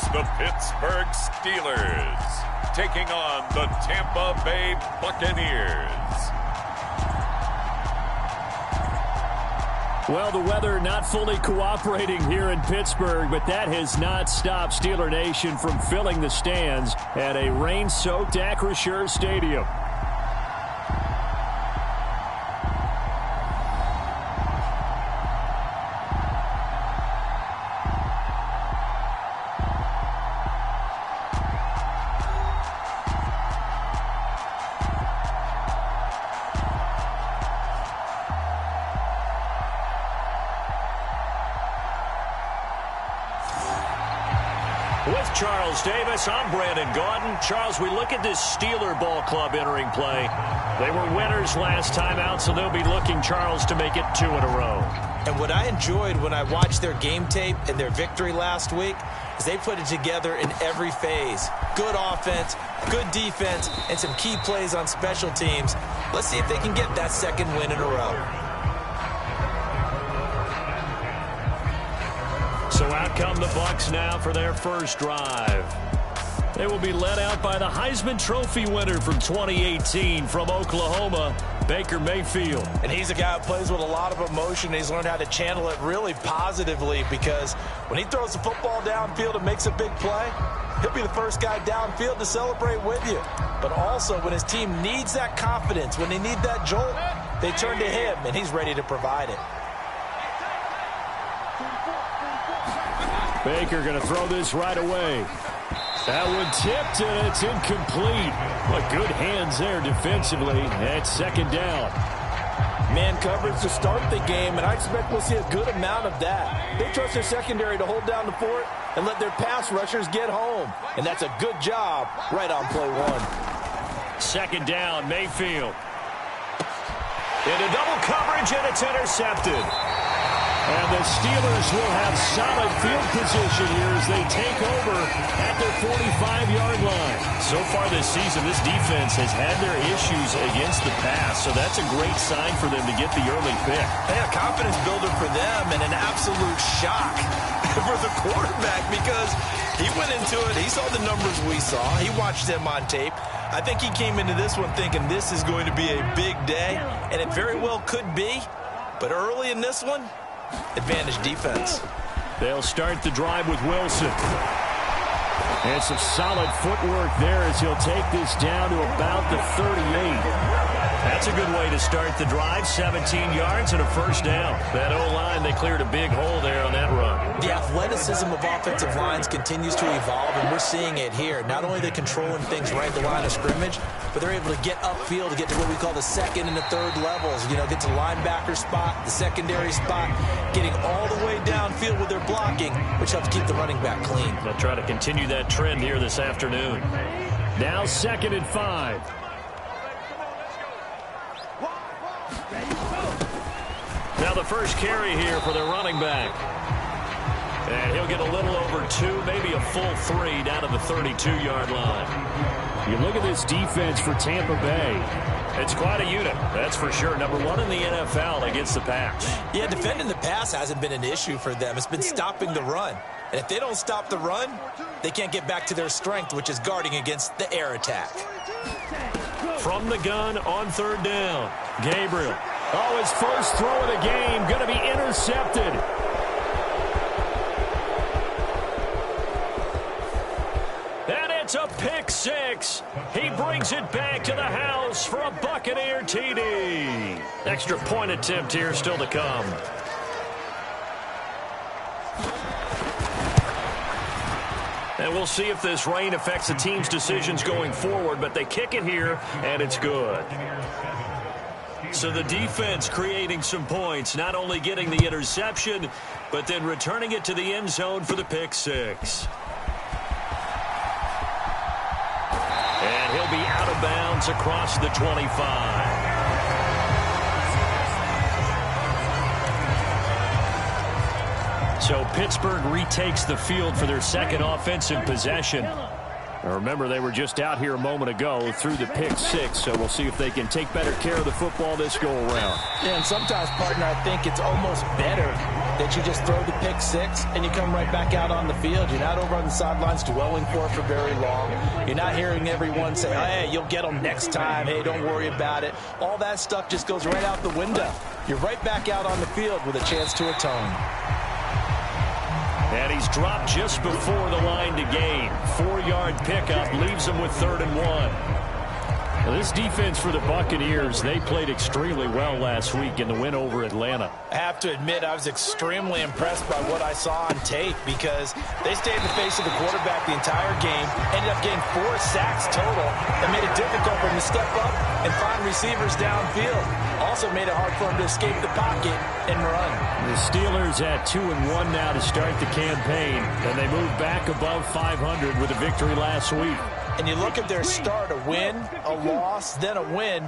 It's the Pittsburgh Steelers taking on the Tampa Bay Buccaneers. Well, the weather not fully cooperating here in Pittsburgh, but that has not stopped Steeler Nation from filling the stands at a rain-soaked Acrisure Stadium. With Charles Davis, I'm Brandon Gaudin. Charles, we look at this Steeler ball club entering play. They were winners last time out, so they'll be looking, Charles, to make it 2 in a row. And what I enjoyed when I watched their game tape and their victory last week is they put it together in every phase. Good offense, good defense, and some key plays on special teams. Let's see if they can get that second win in a row. So out come the Bucs now for their first drive. They will be led out by the Heisman Trophy winner from 2018 from Oklahoma, Baker Mayfield. And he's a guy who plays with a lot of emotion. He's learned how to channel it really positively because when he throws the football downfield and makes a big play, he'll be the first guy downfield to celebrate with you. But also when his team needs that confidence, when they need that jolt, they turn to him, and he's ready to provide it. Baker going to throw this right away. That one tipped, and it's incomplete. But good hands there defensively. That's second down. Man coverage to start the game, and I expect we'll see a good amount of that. They trust their secondary to hold down the fort and let their pass rushers get home. And that's a good job right on play one. Second down, Mayfield. Into double coverage, and it's intercepted. And the Steelers will have solid field position here as they take over at their 45-yard line. So far this season, this defense has had their issues against the pass, so that's a great sign for them to get the early pick. A confidence builder for them and an absolute shock for the quarterback because he went into it. He saw the numbers we saw. He watched them on tape. I think he came into this one thinking this is going to be a big day, and it very well could be. But early in this one, advantage defense. They'll start the drive with Wilson. And some solid footwork there as he'll take this down to about the 38. That's a good way to start the drive. 17 yards and a first down. That O-line, they cleared a big hole there on that run. The athleticism of offensive lines continues to evolve, and we're seeing it here. Not only are they controlling things right at the line of scrimmage, but they're able to get upfield to get to what we call the second and the third levels. You know, get to linebacker spot, the secondary spot, getting all the way downfield with their blocking, which helps keep the running back clean. They'll try to continue that trend here this afternoon. Now 2nd and 5. Now the first carry here for their running back. And he'll get a little over 2, maybe a full 3 down to the 32-yard line. You look at this defense for Tampa Bay. It's quite a unit, that's for sure. Number 1 in the NFL against the pass. Yeah, defending the pass hasn't been an issue for them. It's been stopping the run. And if they don't stop the run, they can't get back to their strength, which is guarding against the air attack. From the gun on 3rd down, Gabriel. Oh, his first throw of the game going to be intercepted. And it's a pick 6. He brings it back to the house for a Buccaneer TD. Extra point attempt here still to come. And we'll see if this rain affects the team's decisions going forward, but they kick it here, and it's good. So the defense creating some points, not only getting the interception, but then returning it to the end zone for the pick 6. And he'll be out of bounds across the 25. So Pittsburgh retakes the field for their second offensive possession. Now remember, they were just out here a moment ago through the pick 6, so we'll see if they can take better care of the football this go-around. Yeah, and sometimes, partner, I think it's almost better that you just throw the pick six and you come right back out on the field. You're not over on the sidelines dwelling for very long. You're not hearing everyone say, hey, you'll get them next time. Hey, don't worry about it. All that stuff just goes right out the window. You're right back out on the field with a chance to atone. And he's dropped just before the line to gain. 4-yard pickup leaves him with 3rd and 1. Well, this defense for the Buccaneers, they played extremely well last week in the win over Atlanta. I have to admit, I was extremely impressed by what I saw on tape because they stayed in the face of the quarterback the entire game, ended up getting 4 sacks total, and made it difficult for him to step up and find receivers downfield. Also made it hard for him to escape the pocket and run. The Steelers at 2-1 now to start the campaign, and they move back above 500 with a victory last week. And you look at their start, a win, a loss, then a win.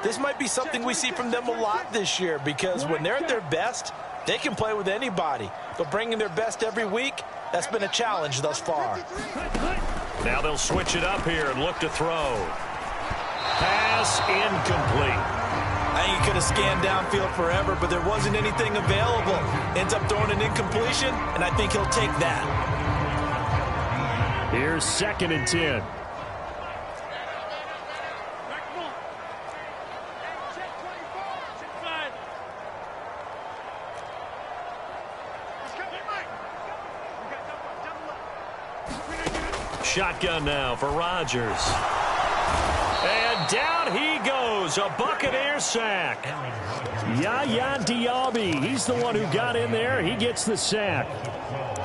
This might be something we see from them a lot this year because when they're at their best, they can play with anybody. But bringing their best every week, that's been a challenge thus far. Now they'll switch it up here and look to throw. Pass incomplete. I think he could have scanned downfield forever, but there wasn't anything available. Ends up throwing an incompletion, and I think he'll take that. Here's 2nd and 10. Shotgun now for Rodgers. And down he goes. A Buccaneer sack. Yaya Diaby. He's the one who got in there. He gets the sack.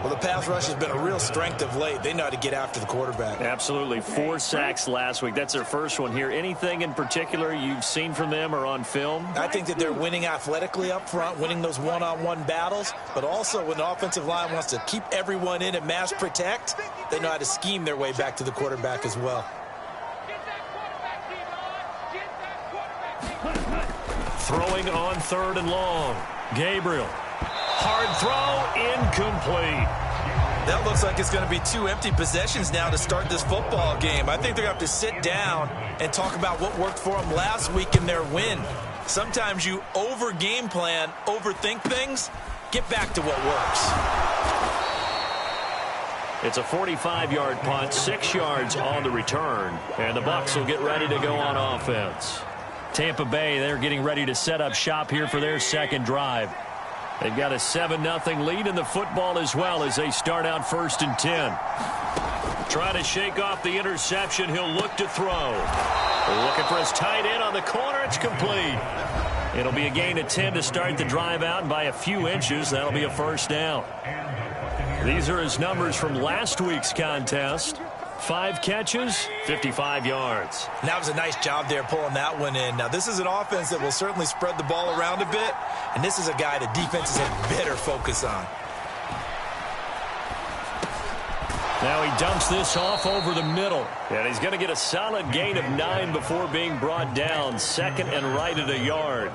Well, the pass rush has been a real strength of late. They know how to get after the quarterback. Absolutely. 4 sacks last week. That's their first one here. Anything in particular you've seen from them or on film? I think that they're winning athletically up front, winning those one-on-one battles, but also when the offensive line wants to keep everyone in and mass protect, they know how to scheme their way back to the quarterback as well. Throwing on 3rd and long. Gabriel. Hard throw, incomplete. That looks like it's going to be 2 empty possessions now to start this football game. I think they're going to have to sit down and talk about what worked for them last week in their win. Sometimes you over-game plan, overthink things. Get back to what works. It's a 45-yard punt, 6 yards on the return, and the Bucs will get ready to go on offense. Tampa Bay, they're getting ready to set up shop here for their second drive. They've got a 7-0 lead in the football as well as they start out 1st and 10. Trying to shake off the interception. He'll look to throw. Looking for his tight end on the corner. It's complete. It'll be a gain of 10 to start the drive out, and by a few inches, that'll be a 1st down. These are his numbers from last week's contest. 5 catches, 55 yards. That was a nice job there pulling that one in. Now, this is an offense that will certainly spread the ball around a bit, and this is a guy that defenses have better focus on. Now he dumps this off over the middle, and he's going to get a solid gain of 9 before being brought down. 2nd and right at a yard.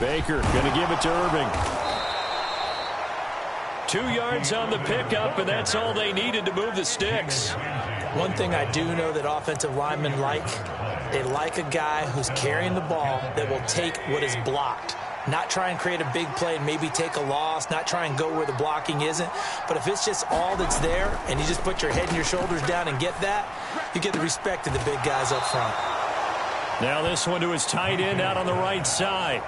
Baker going to give it to Irving. 2 yards on the pickup, and that's all they needed to move the sticks. One thing I do know that offensive linemen like, they like a guy who's carrying the ball that will take what is blocked. Not try and create a big play and maybe take a loss, not try and go where the blocking isn't. But if it's just all that's there and you just put your head and your shoulders down and get that, you get the respect of the big guys up front. Now this one to his tight end out on the right side.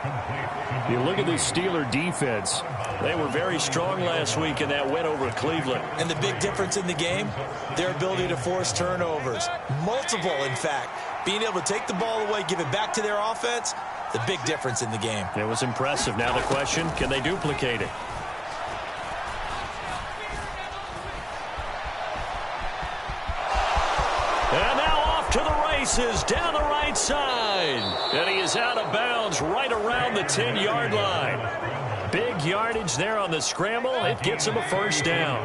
You look at the Steeler defense. They were very strong last week in that win over Cleveland. And the big difference in the game, their ability to force turnovers. Multiple, in fact. Being able to take the ball away, give it back to their offense, the big difference in the game. It was impressive. Now the question, can they duplicate it? And now off to the races down the right side. And he is out of bounds right around the 10-yard line. Big yardage there on the scramble. It gets him a 1st down.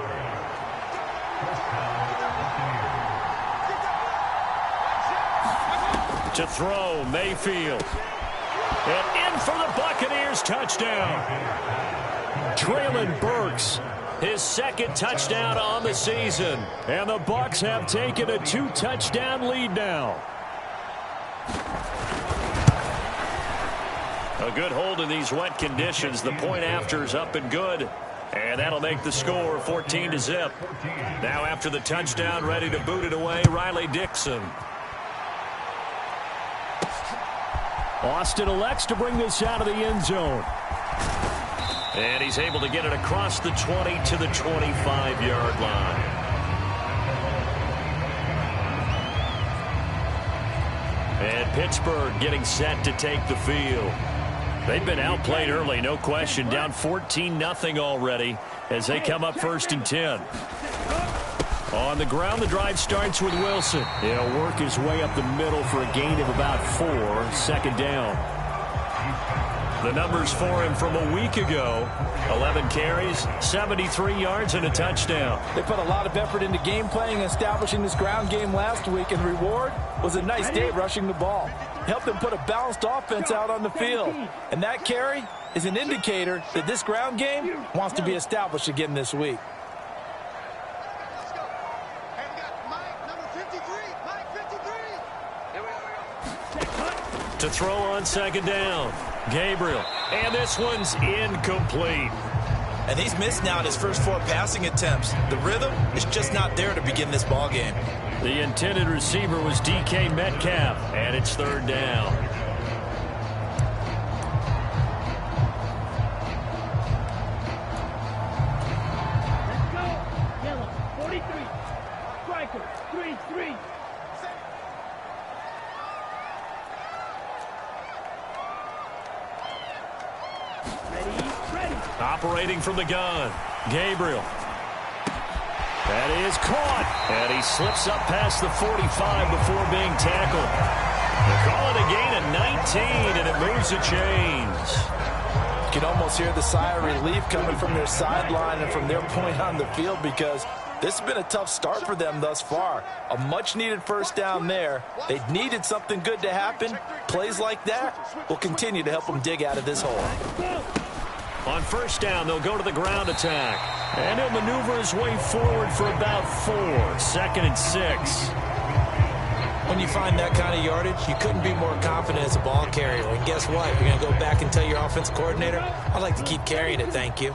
To throw, Mayfield. And in for the Buccaneers touchdown. Traylon Burks, his 2nd touchdown on the season. And the Bucs have taken a 2-touchdown lead now. A good hold in these wet conditions. The point after is up and good. And that'll make the score 14-0. Now after the touchdown, ready to boot it away, Riley Dixon. Austin elects to bring this out of the end zone. And he's able to get it across the 20 to the 25-yard line. And Pittsburgh getting set to take the field. They've been outplayed early, no question. Down 14-0 already as they come up 1st and 10. On the ground, the drive starts with Wilson. He'll work his way up the middle for a gain of about 4. 2nd down. The numbers for him from a week ago: 11 carries, 73 yards, and a touchdown. They put a lot of effort into game playing and establishing this ground game last week, and the reward was a nice day rushing the ball. Helped them put a balanced offense out on the field. And that carry is an indicator that this ground game wants to be established again this week. To throw on 2nd down, Gabriel. And this one's incomplete. And he's missed now in his first 4 passing attempts. The rhythm is just not there to begin this ball game. The intended receiver was DK Metcalf, and it's 3rd down. Let's go. Yellow, 43. Striker, 3-3. Ready. Operating from the gun, Gabriel. That is caught, and he slips up past the 45 before being tackled. They call it a gain of 19, and it moves the chains. You can almost hear the sigh of relief coming from their sideline and from their point on the field, because this has been a tough start for them thus far. A much-needed 1st down there. They needed something good to happen. Plays like that will continue to help them dig out of this hole. On 1st down, they'll go to the ground attack. And he'll maneuver his way forward for about 4. 2nd and 6. When you find that kind of yardage, you couldn't be more confident as a ball carrier. And guess what? You're going to go back and tell your offensive coordinator, I'd like to keep carrying it, thank you.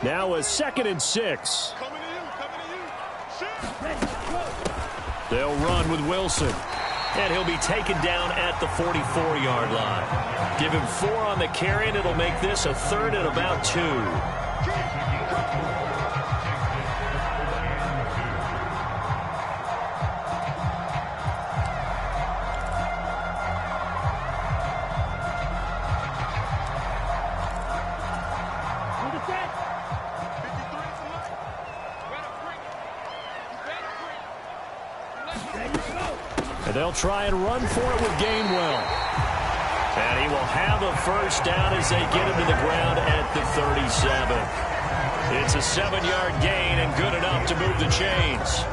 Now a 2nd and 6. They'll run with Wilson. And he'll be taken down at the 44-yard line. Give him 4 on the carry, and it'll make this a 3rd and about 2. And they'll try and run for it with Gainwell. And he will have a 1st down as they get him to the ground at the 37. It's a 7-yard gain and good enough to move the chains.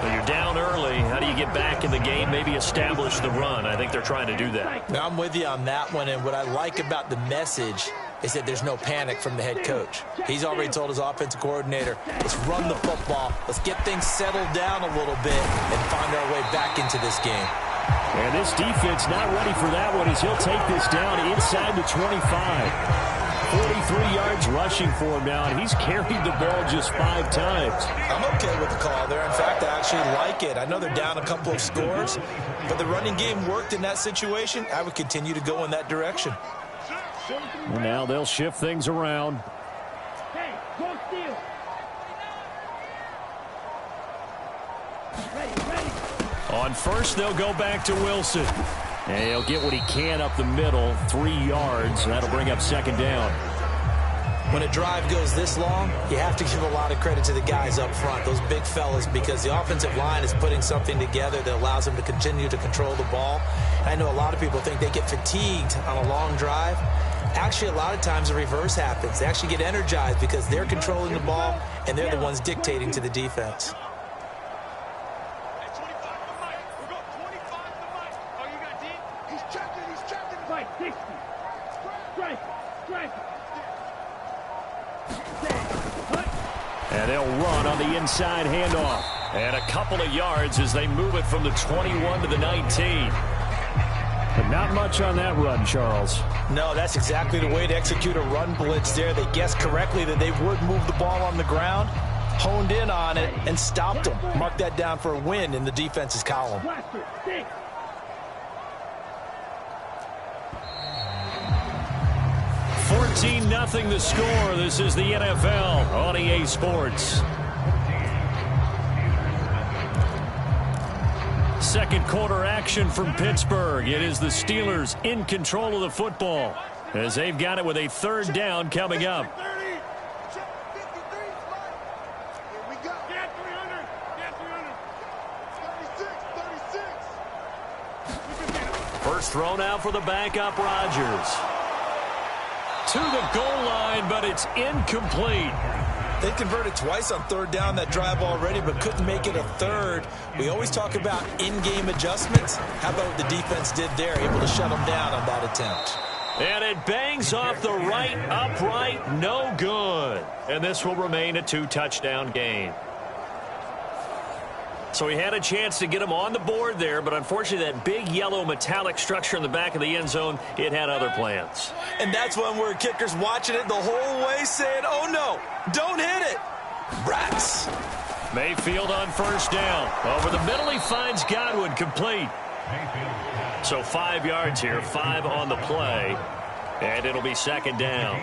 When you're down early, how do you get back in the game, maybe establish the run? I think they're trying to do that. Now, I'm with you on that one, and what I like about the message is that there's no panic from the head coach. He's already told his offensive coordinator, let's run the football, let's get things settled down a little bit and find our way back into this game. And this defense not ready for that one as he'll take this down inside the 25. 43 yards rushing for him now, and he's carried the ball just 5 times. I'm okay with the call there. In fact, I actually like it. I know they're down a couple of scores, but the running game worked in that situation. I would continue to go in that direction. And now they'll shift things around. Hey, go steal. Ready. On 1st, they'll go back to Wilson. And he'll get what he can up the middle, 3 yards, and that'll bring up 2nd down. When a drive goes this long, you have to give a lot of credit to the guys up front, those big fellas, because the offensive line is putting something together that allows them to continue to control the ball. And I know a lot of people think they get fatigued on a long drive. Actually, a lot of times the reverse happens. They actually get energized because they're controlling the ball, and they're the ones dictating to the defense. Fight, 60. Strike. And they'll run on the inside handoff. And a couple of yards as they move it from the 21 to the 19. But not much on that run, Charles. No, that's exactly the way to execute a run blitz there. They guessed correctly that they would move the ball on the ground, honed in on it, and stopped them. Mark that down for a win in the defense's column. 14-0 the score. This is the NFL on EA Sports. Second quarter action from Pittsburgh. It is the Steelers in control of the football as they've got it with a third down coming up. First thrown out for the backup, Rodgers. To the goal line, but it's incomplete. They converted twice on third down that drive already, but couldn't make it a third. We always talk about in-game adjustments. How about what the defense did there, able to shut them down on that attempt? And it bangs off the right upright, no good. And this will remain a two-touchdown game. So he had a chance to get him on the board there, but unfortunately that big yellow metallic structure in the back of the end zone, it had other plans. And that's one where kicker's watching it the whole way saying, oh no, don't hit it. Rats. Mayfield on first down. Over the middle, he finds Godwin, complete. So 5 yards here, 5 on the play, and it'll be second down.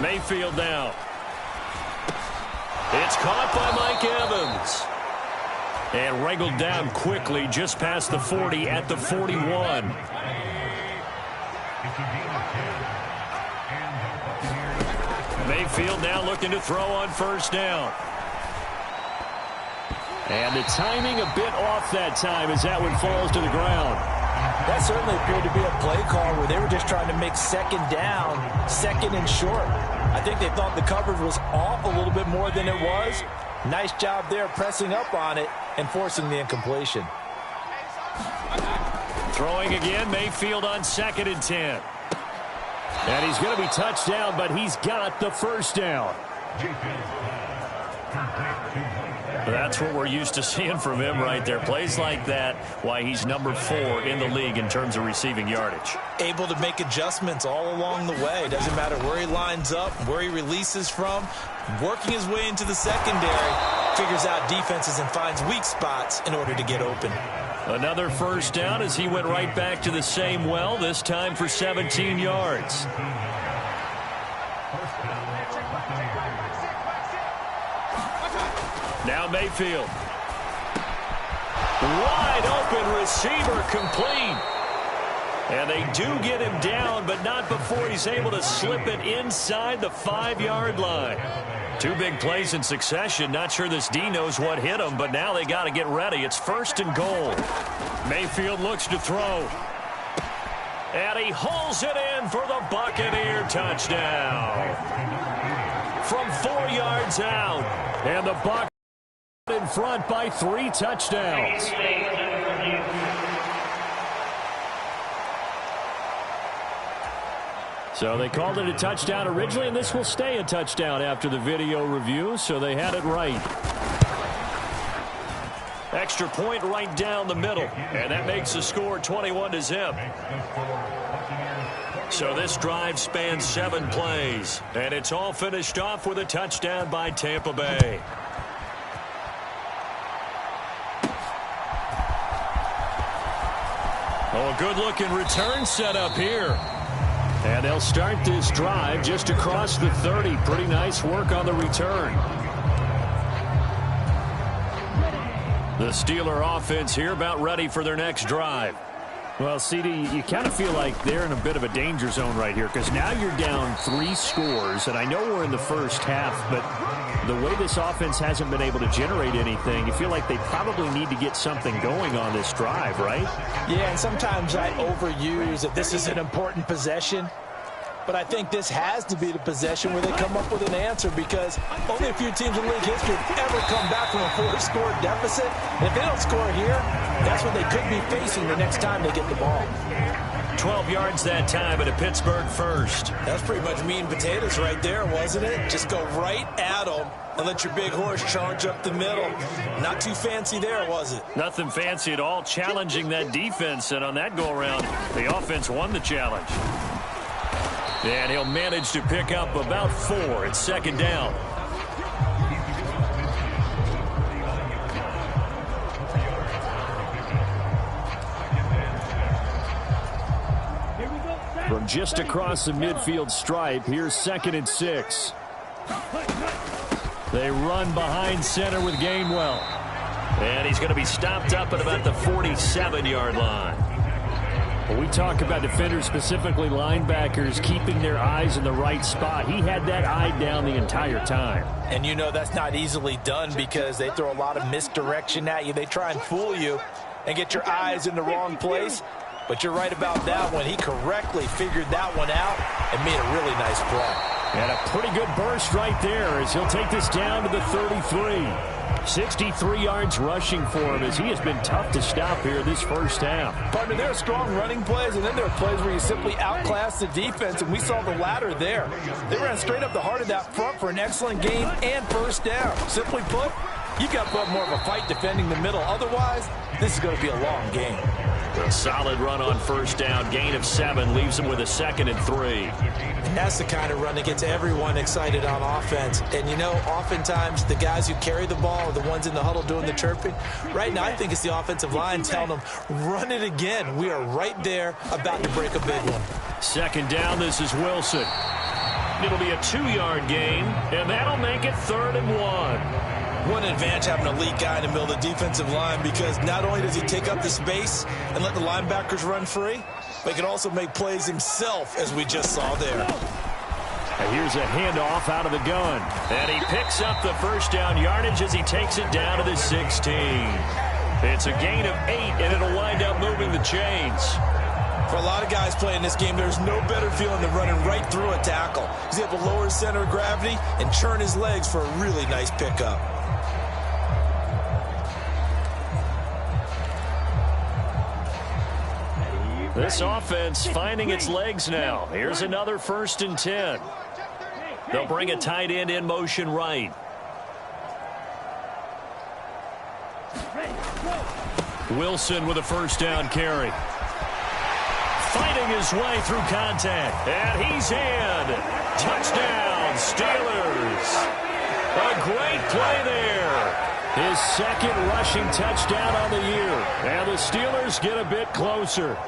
Mayfield now. It's caught by Mike Evans. And wrangled down quickly just past the 40 at the 41. Mayfield now looking to throw on first down. And the timing a bit off that time as that one falls to the ground. That certainly appeared to be a play call where they were just trying to make second down, second and short. I think they thought the coverage was off a little bit more than it was. Nice job there pressing up on it and forcing the incompletion. Throwing again, Mayfield on 2nd and 10. And he's going to be touched down, but he's got the first down. That's what we're used to seeing from him right there. Plays like that, why he's number 4 in the league in terms of receiving yardage. Able to make adjustments all along the way. Doesn't matter where he lines up, where he releases from. Working his way into the secondary, figures out defenses and finds weak spots in order to get open. Another first down as he went right back to the same well, this time for 17 yards. Now Mayfield. Wide open receiver, complete. And they do get him down, but not before he's able to slip it inside the 5-yard line. 2 big plays in succession. Not sure this D knows what hit him, but now they got to get ready. It's 1st and goal. Mayfield looks to throw. And he hauls it in for the Buccaneer touchdown. From 4 yards out. And the Bucs in front by 3 touchdowns. So they called it a touchdown originally, and this will stay a touchdown after the video review, so they had it right. Extra point right down the middle, and that makes the score 21-0. So this drive spans 7 plays, and it's all finished off with a touchdown by Tampa Bay. Oh, a good-looking return set up here. And they'll start this drive just across the 30. Pretty nice work on the return. The Steeler offense here about ready for their next drive. Well, CD, you kind of feel like they're in a bit of a danger zone right here because now you're down 3 scores, and I know we're in the first half, but the way this offense hasn't been able to generate anything, you feel like they probably need to get something going on this drive, right? Yeah, and sometimes I overuse that this is an important possession. But I think this has to be the possession where they come up with an answer because only a few teams in league history have ever come back from a 4-score deficit. And if they don't score here, that's what they could be facing the next time they get the ball. 12 yards that time and a Pittsburgh first. That's pretty much meat and potatoes right there, wasn't it? Just go right at them and let your big horse charge up the middle. Not too fancy there, was it? Nothing fancy at all, challenging that defense. And on that go-around, the offense won the challenge. And he'll manage to pick up about 4. It's second down. From just across the midfield stripe, here's 2nd and 6. They run behind center with Gainwell. And he's going to be stopped up at about the 47-yard line. When we talk about defenders, specifically linebackers, keeping their eyes in the right spot, he had that eye down the entire time. And you know that's not easily done because they throw a lot of misdirection at you. They try and fool you and get your eyes in the wrong place. But you're right about that one. He correctly figured that one out and made a really nice play. And a pretty good burst right there as he'll take this down to the 33. 63 yards rushing for him as he has been tough to stop here this first half. Partner, there are strong running plays, and then there are plays where you simply outclass the defense, and we saw the latter there. They ran straight up the heart of that front for an excellent game and first down. Simply put, you've got to put more of a fight defending the middle. Otherwise, this is going to be a long game. A solid run on first down. Gain of 7 leaves him with a 2nd and 3. And that's the kind of run that gets everyone excited on offense. And, you know, oftentimes the guys who carry the ball are the ones in the huddle doing the chirping. Right now, I think it's the offensive line telling them, run it again. We are right there about to break a big one. 2nd down, this is Wilson. It'll be a 2-yard gain, and that'll make it 3rd and 1. What an advantage having an elite guy in the middle of the defensive line, because not only does he take up the space and let the linebackers run free, but he can also make plays himself, as we just saw there. And here's a handoff out of the gun. And he picks up the first down yardage as he takes it down to the 16. It's a gain of 8, and it'll wind up moving the chains. For a lot of guys playing this game, there's no better feeling than running right through a tackle. He's able to lower his center of gravity and churn his legs for a really nice pickup. This offense finding its legs now. Here's another 1st and 10. They'll bring a tight end in motion right. Wilson with a first down carry. Fighting his way through contact. And he's in. Touchdown, Steelers. A great play there. His 2nd rushing touchdown on the year. And the Steelers get a bit closer.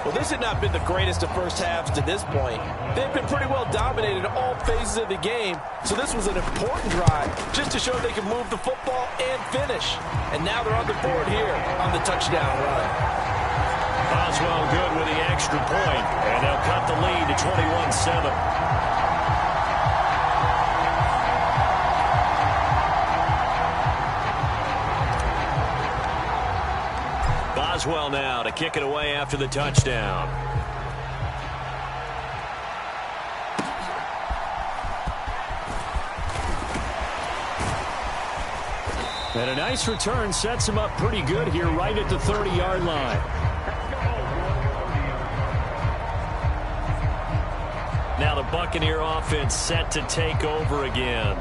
Well, this had not been the greatest of first halves to this point. They've been pretty well dominated in all phases of the game, so this was an important drive just to show they can move the football and finish. And now they're on the board here on the touchdown run. Boswell good with the extra point, and they'll cut the lead to 21-7. Boswell now to kick it away after the touchdown. And a nice return sets him up pretty good here right at the 30-yard line. Now the Buccaneer offense set to take over again.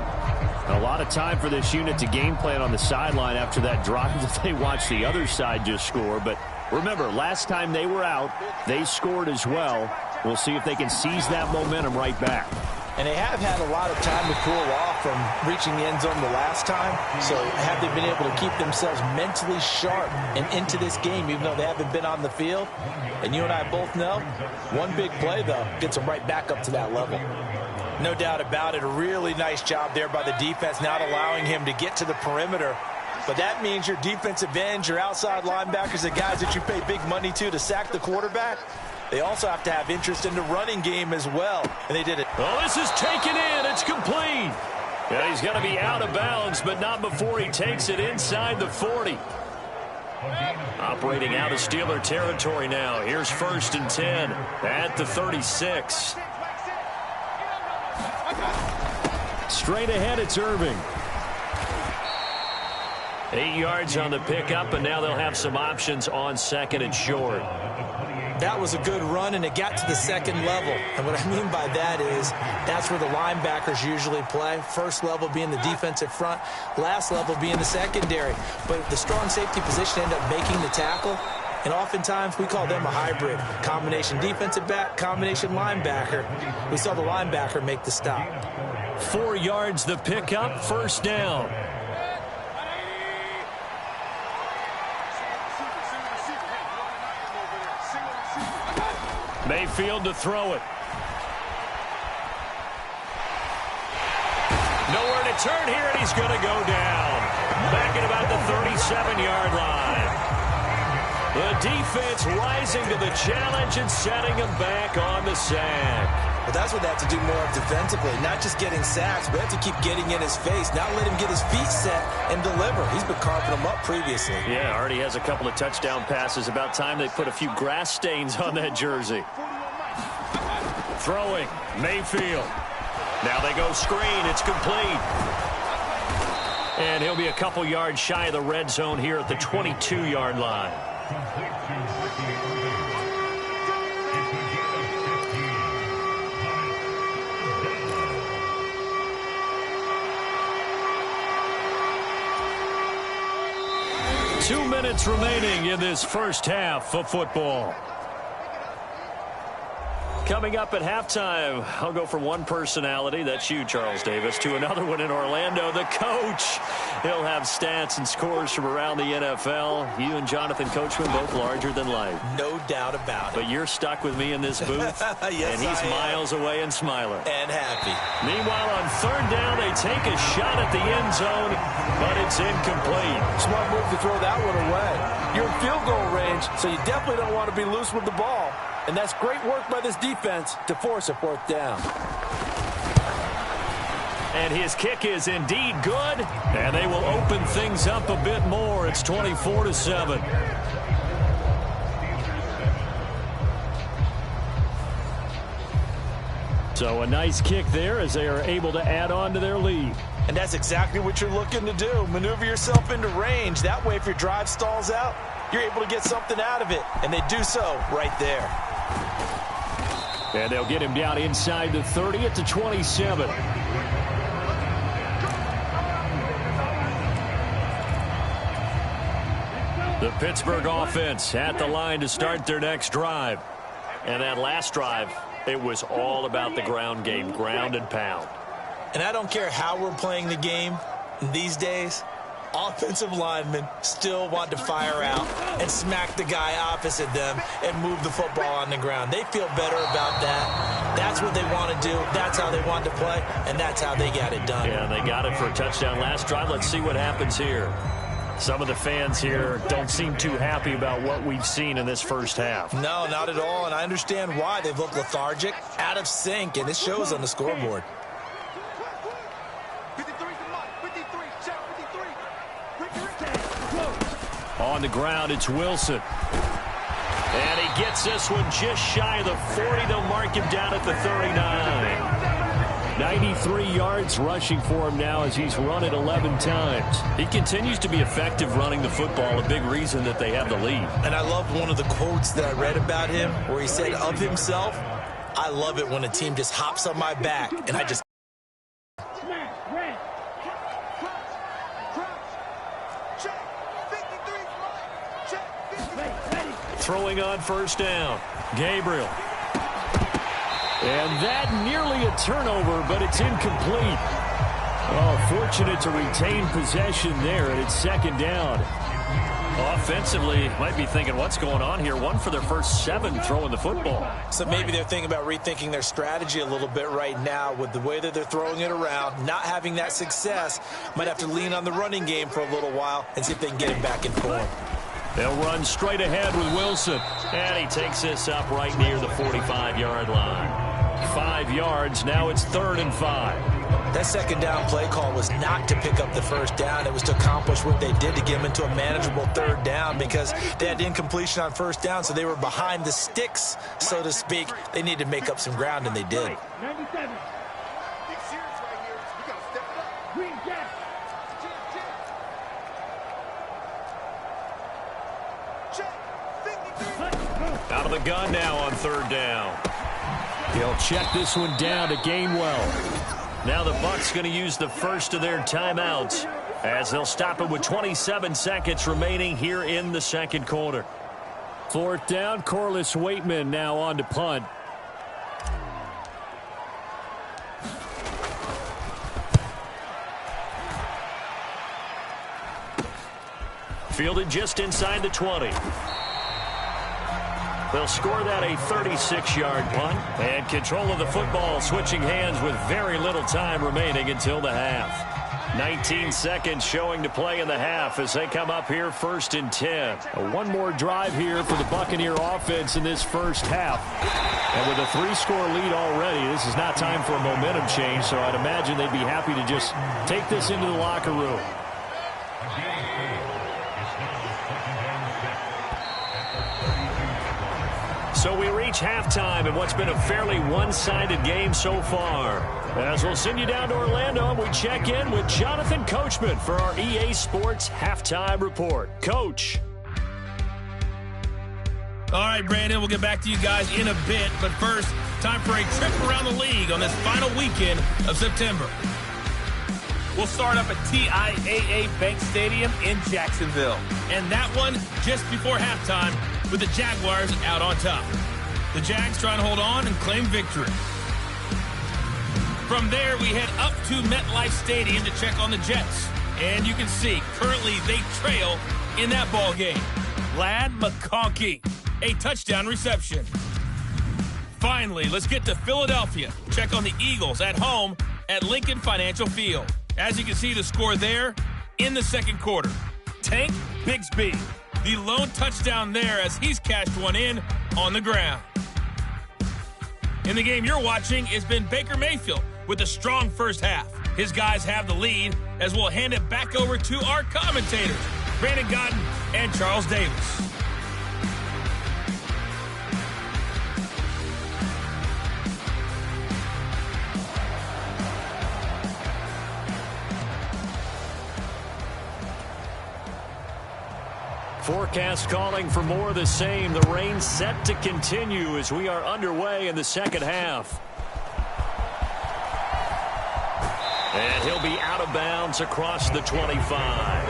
A lot of time for this unit to game plan on the sideline after that drive that they watched the other side just score. But remember, last time they were out, they scored as well. We'll see if they can seize that momentum right back. And they have had a lot of time to cool off from reaching the end zone the last time. So have they been able to keep themselves mentally sharp and into this game, even though they haven't been on the field? And you and I both know, one big play, though, gets them right back up to that level. No doubt about it. A really nice job there by the defense, not allowing him to get to the perimeter. But that means your defensive ends, your outside linebackers, the guys that you pay big money to sack the quarterback, they also have to have interest in the running game as well. And they did it. Oh, this is taken in. It's complete. Yeah, he's going to be out of bounds, but not before he takes it inside the 40. Operating out of Steeler territory now. Here's 1st and 10 at the 36. Straight ahead, it's Irving. 8 yards on the pickup, and now they'll have some options on 2nd and short. That was a good run, and it got to the second level. And what I mean by that is that's where the linebackers usually play. First level being the defensive front, last level being the secondary. But the strong safety position ended up making the tackle, and oftentimes we call them a hybrid. Combination defensive back, combination linebacker. We saw the linebacker make the stop. 4 yards the pickup, first down. Mayfield to throw it. Nowhere to turn here, and he's going to go down. Back at about the 37-yard line. The defense rising to the challenge and setting him back on the sack. Well, that's what they have to do more of defensively. Not just getting sacks, but have to keep getting in his face. Not let him get his feet set and deliver. He's been carving them up previously. Yeah, already has a couple of touchdown passes. About time they put a few grass stains on that jersey. Throwing, Mayfield. Now they go screen. It's complete. And he'll be a couple yards shy of the red zone here at the 22-yard line. Two minutes remaining in this first half of football. Coming up at halftime, I'll go from one personality, that's you, Charles Davis, to another one in Orlando, the coach. He'll have stats and scores from around the NFL. You and Jonathan Coachman both larger than life. No doubt about it. But you're stuck with me in this booth, yes, and he's miles away and smiling. And happy. Meanwhile, on third down, they take a shot at the end zone, but it's incomplete. Smart move to throw that one away. You're in field goal range, so you definitely don't want to be loose with the ball. And that's great work by this defense to force a fourth down. And his kick is indeed good, and they will open things up a bit more. It's 24-7. So a nice kick there as they are able to add on to their lead. And that's exactly what you're looking to do. Maneuver yourself into range. That way, if your drive stalls out, you're able to get something out of it. And they do so right there. And they'll get him down inside the 30 at the 27. The Pittsburgh offense at the line to start their next drive. And that last drive, it was all about the ground game, ground and pound. And I don't care how we're playing the game these days, offensive linemen still want to fire out and smack the guy opposite them and move the football on the ground. They feel better about that. That's what they want to do. That's how they want to play, and that's how they got it done. Yeah, they got it for a touchdown last drive. Let's see what happens here. Some of the fans here don't seem too happy about what we've seen in this first half. No, not at all, and I understand why. They've looked lethargic, out of sync, and it shows on the scoreboard. On the ground, it's Wilson. And he gets this one just shy of the 40. They'll mark him down at the 39. 93 yards rushing for him now as he's run it 11 times. He continues to be effective running the football, a big reason that they have the lead. And I loved one of the quotes that I read about him where he said of himself, I love it when a team just hops on my back and I just... Throwing on first down. Gabriel. And that nearly a turnover, but it's incomplete. Oh, fortunate to retain possession there, and it's second down. Offensively, might be thinking, what's going on here? One for their first 7 throwing the football. So maybe they're thinking about rethinking their strategy a little bit right now with the way that they're throwing it around, not having that success. Might have to lean on the running game for a little while and see if they can get him back in form. They'll run straight ahead with Wilson. And he takes this up right near the 45-yard line. 5 yards, now it's 3rd and 5. That second down play call was not to pick up the first down. It was to accomplish what they did to get them into a manageable 3rd down because they had incompletion on first down, so they were behind the sticks, so to speak. They needed to make up some ground, and they did. 97. Green Jack. Out of the gun now on third down. He'll check this one down to Gainwell. Now the Bucs going to use the first of their timeouts as they'll stop it with 27 seconds remaining here in the second quarter. Fourth down, Corliss Waitman now on to punt. Fielded just inside the 20. They'll score that a 36-yard punt. And control of the football switching hands with very little time remaining until the half. 19 seconds showing to play in the half as they come up here first and 10. One more drive here for the Buccaneer offense in this first half. And with a 3-score lead already, this is not time for a momentum change, so I'd imagine they'd be happy to just take this into the locker room. So we reach halftime in what's been a fairly one-sided game so far. As we'll send you down to Orlando, and we check in with Jonathan Coachman for our EA Sports Halftime Report. Coach. All right, Brandon, we'll get back to you guys in a bit. But first, time for a trip around the league on this final weekend of September. We'll start up at TIAA Bank Stadium in Jacksonville. And that one just before halftime with the Jaguars out on top. The Jags trying to hold on and claim victory. From there, we head up to MetLife Stadium to check on the Jets. And you can see, currently they trail in that ball game. Ladd McConkey, a touchdown reception. Finally, let's get to Philadelphia. Check on the Eagles at home at Lincoln Financial Field. As you can see, the score there in the second quarter. Tank Bigsby, the lone touchdown there as he's cashed one in on the ground. In the game you're watching, it's been Baker Mayfield with a strong first half. His guys have the lead as we'll hand it back over to our commentators, Brandon Godden and Charles Davis. Forecast calling for more of the same. The rain set to continue as we are underway in the second half. And he'll be out of bounds across the 25.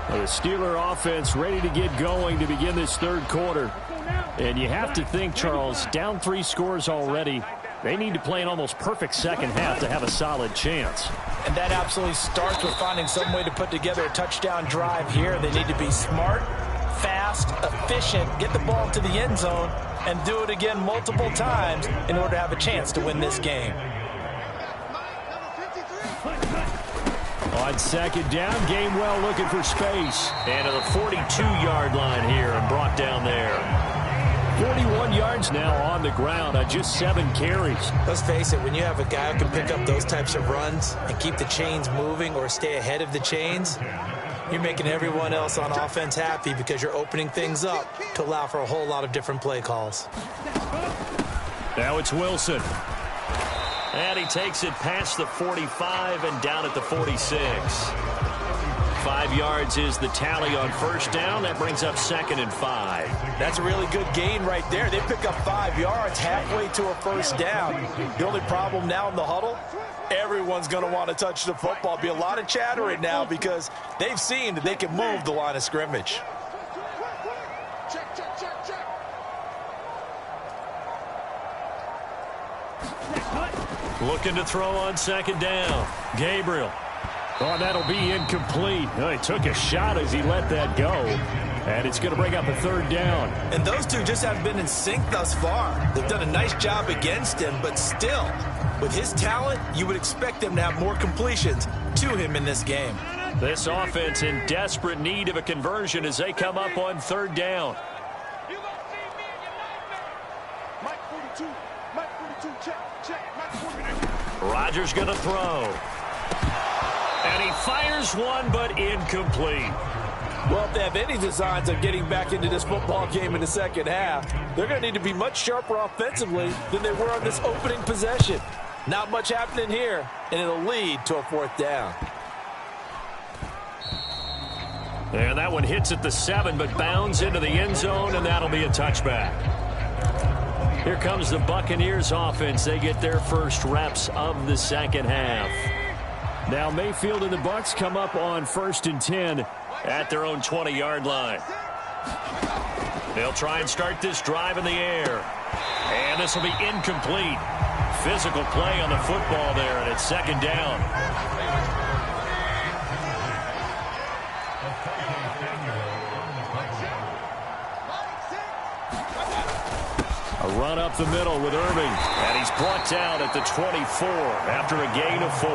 The Steeler offense ready to get going to begin this third quarter. And you have to think, Charles, down 3 scores already. They need to play an almost perfect second half to have a solid chance. And that absolutely starts with finding some way to put together a touchdown drive here. They need to be smart, fast, efficient, get the ball to the end zone, and do it again multiple times in order to have a chance to win this game. On second down, Gainwell looking for space. And to the 42-yard line here and brought down there. 41 yards now on the ground on just 7 carries. Let's face it, when you have a guy who can pick up those types of runs and keep the chains moving or stay ahead of the chains, you're making everyone else on offense happy because you're opening things up to allow for a whole lot of different play calls. Now it's Wilson. And he takes it past the 45 and down at the 46. 5 yards is the tally on first down. That brings up 2nd and 5. That's a really good gain right there. They pick up 5 yards halfway to a first down. The only problem now in the huddle, everyone's going to want to touch the football. Be a lot of chattering now because they've seen that they can move the line of scrimmage. Looking to throw on second down. Gabriel. Oh, that'll be incomplete. Oh, he took a shot as he let that go. And it's going to bring up a 3rd down. And those two just haven't been in sync thus far. They've done a nice job against him, but still, with his talent, you would expect them to have more completions to him in this game. This offense in desperate need of a conversion as they come up on 3rd down. Rodgers going to throw. And he fires one, but incomplete. Well, if they have any designs of getting back into this football game in the second half, they're going to need to be much sharper offensively than they were on this opening possession. Not much happening here, and it'll lead to a 4th down. And that one hits at the 7, but bounds into the end zone, and that'll be a touchback. Here comes the Buccaneers offense. They get their first reps of the second half. Now Mayfield and the Bucs come up on 1st and 10 at their own 20-yard line. They'll try and start this drive in the air. And this will be incomplete. Physical play on the football there, and it's 2nd down. A run up the middle with Irving, and he's brought down at the 24 after a gain of 4.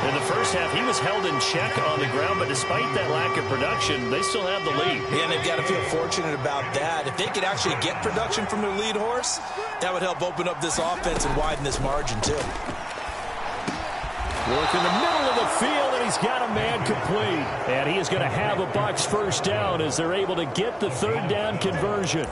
In the first half, he was held in check on the ground, but despite that lack of production, they still have the lead. Yeah, and they've got to feel fortunate about that. If they could actually get production from their lead horse, that would help open up this offense and widen this margin, too. Work in the middle of the field, and he's got a man complete. And he is going to have a Bucs first down as they're able to get the 3rd down conversion.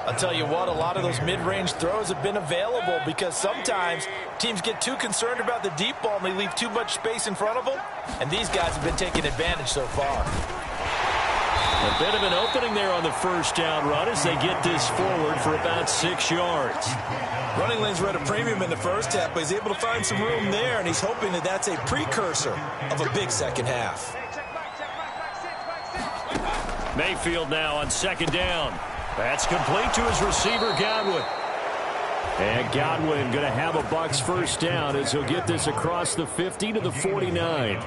I'll tell you what, a lot of those mid-range throws have been available because sometimes teams get too concerned about the deep ball and they leave too much space in front of them, and these guys have been taking advantage so far. A bit of an opening there on the first down run as they get this forward for about 6 yards. Running lanes were at a premium in the first half, but he's able to find some room there, and he's hoping that that's a precursor of a big second half. Mayfield now on 2nd down. That's complete to his receiver, Godwin. And Godwin going to have a Bucs first down as he'll get this across the 50 to the 49.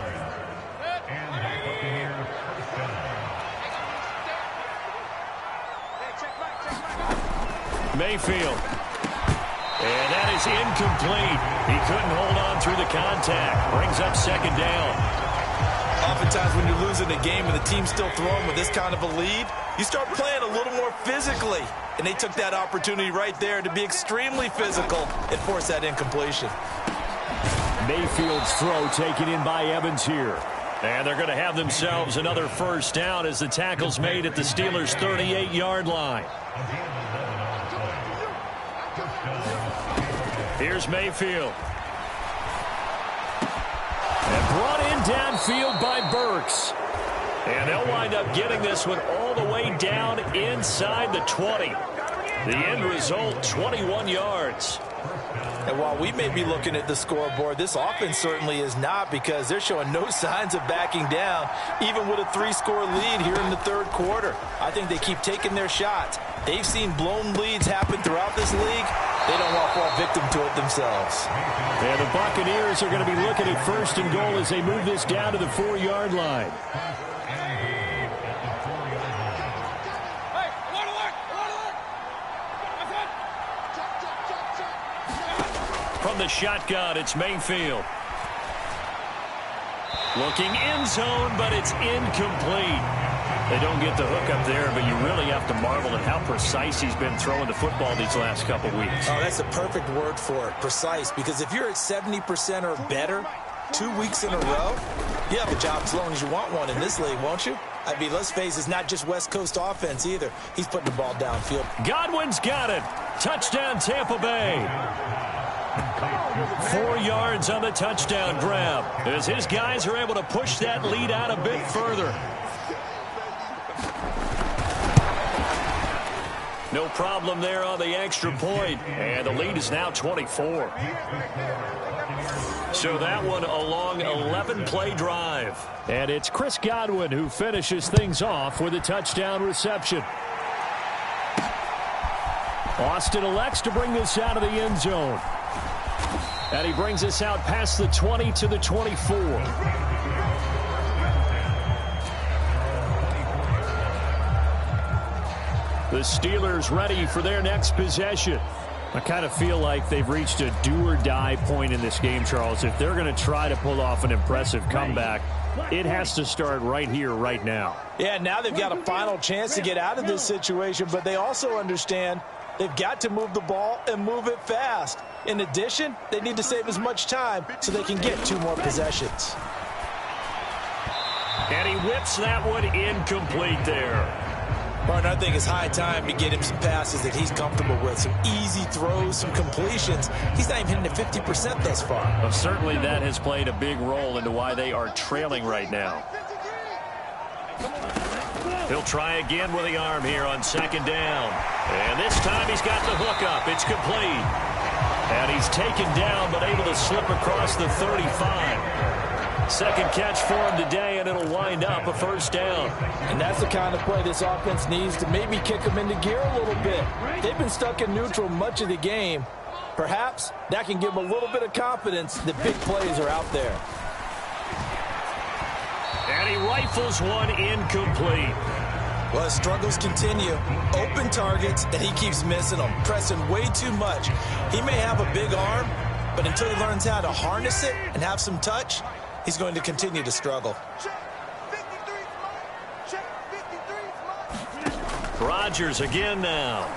Mayfield. And that is incomplete. He couldn't hold on through the contact. Brings up 2nd down. Oftentimes when you're losing a game and the team's still throwing with this kind of a lead, you start playing a little more physically. And they took that opportunity right there to be extremely physical and force that incompletion. Mayfield's throw taken in by Evans here. And they're going to have themselves another first down as the tackle's made at the Steelers' 38-yard line. Here's Mayfield. And brought in downfield by Burks. And they'll wind up getting this one all the way down inside the 20. The end result, 21 yards. And while we may be looking at the scoreboard, this offense certainly is not, because they're showing no signs of backing down, even with a 3-score lead here in the 3rd quarter. I think they keep taking their shots. They've seen blown leads happen throughout this league. They don't want to fall victim to it themselves. And the Buccaneers are going to be looking at 1st and goal as they move this down to the 4-yard line. From the shotgun, it's Mayfield. Looking end zone, but it's incomplete. They don't get the hook up there, but you really have to marvel at how precise he's been throwing the football these last couple weeks. Oh, that's a perfect word for it, precise, because if you're at 70% or better 2 weeks in a row, you have a job as long as you want one in this league, won't you? I mean, let's face it, it's not just West Coast offense either. He's putting the ball downfield. Godwin's got it. Touchdown, Tampa Bay. 4 yards on the touchdown grab as his guys are able to push that lead out a bit further. No problem there on the extra point, and the lead is now 24. So that one a long 11-play drive. And it's Chris Godwin who finishes things off with a touchdown reception. Austin elects to bring this out of the end zone. And he brings us out past the 20 to the 24. The Steelers ready for their next possession. I kind of feel like they've reached a do-or-die point in this game, Charles. If they're going to try to pull off an impressive comeback, it has to start right here, right now. Yeah, now they've got a final chance to get out of this situation, but they also understand they've got to move the ball and move it fast. In addition, they need to save as much time so they can get 2 more possessions. And he whips that one incomplete there. Martin, I think it's high time to get him some passes that he's comfortable with, some easy throws, some completions. He's not even hitting at 50% thus far. Well, certainly that has played a big role into why they are trailing right now. He'll try again with the arm here on second down. And this time he's got the hook up. It's complete. And he's taken down but able to slip across the 35. Second catch for him today, and it'll wind up a first down. And that's the kind of play this offense needs to maybe kick them into gear a little bit. They've been stuck in neutral much of the game. Perhaps that can give them a little bit of confidence that big plays are out there. And he rifles one incomplete. Well, his struggles continue. Open targets, and he keeps missing them, pressing way too much. He may have a big arm, but until he learns how to harness it and have some touch, he's going to continue to struggle. Rodgers again now.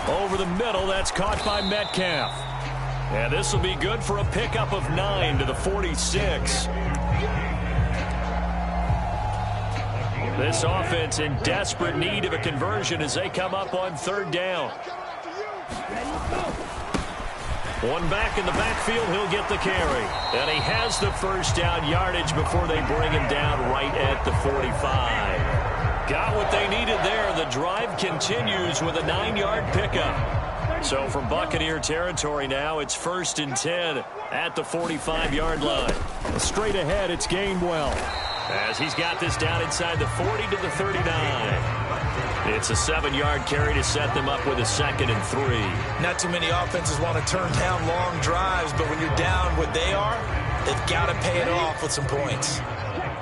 Over the middle, that's caught by Metcalf. And this will be good for a pickup of 9 to the 46. This offense in desperate need of a conversion as they come up on third down. One back in the backfield, he'll get the carry. And he has the first down yardage before they bring him down right at the 45. Got what they needed there. The drive continues with a 9-yard pickup. So from Buccaneer territory now, it's 1st and 10 at the 45-yard line. Straight ahead, it's Gainwell. As he's got this down inside the 40 to the 39. It's a 7-yard carry to set them up with a 2nd and 3. Not too many offenses want to turn down long drives, but when you're down what they are, they've got to pay it off with some points.